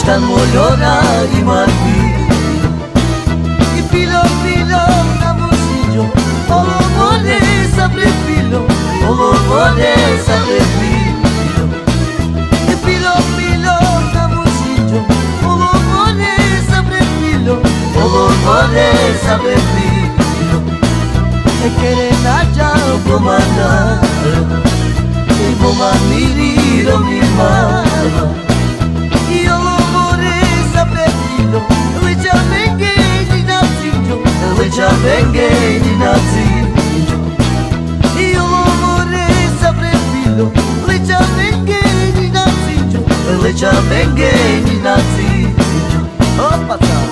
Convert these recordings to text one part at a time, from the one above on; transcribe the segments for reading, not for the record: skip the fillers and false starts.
Están molhona e marfilo E filo na bolsillo Olo mole sabre filo Olo mole sabre filo E filo na bolsillo Olo mole sabre filo Olo mole sabre filo E queren allá comandar E bomaniri mi mama E olo mole sabre filo Which I vengue ni nazinho Which I vengue ni nazinho E olo mole sabre filo Which I vengue ni nazinho Which I vengue ni nazinho Opa, tá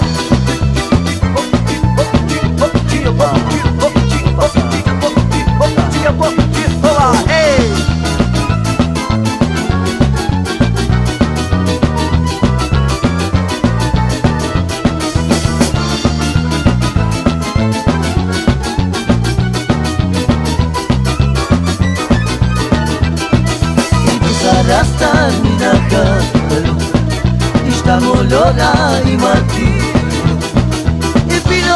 Rasta mina caro Está molhona e marfilo E filo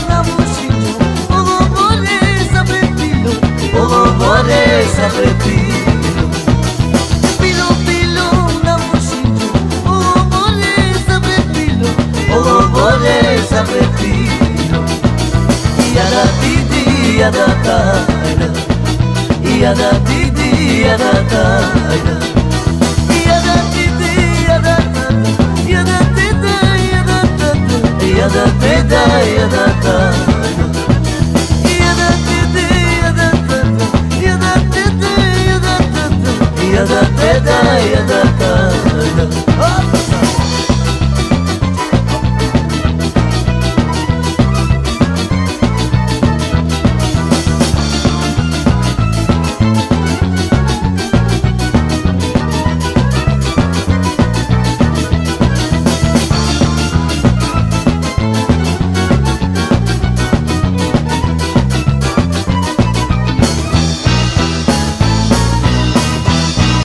na bolsillo Olo mole sabre filo Olo mole sabre filo E filo na bolsillo Olo mole sabre filo Olo mole sabre filo E a da didi a da taira E a da didi a da taira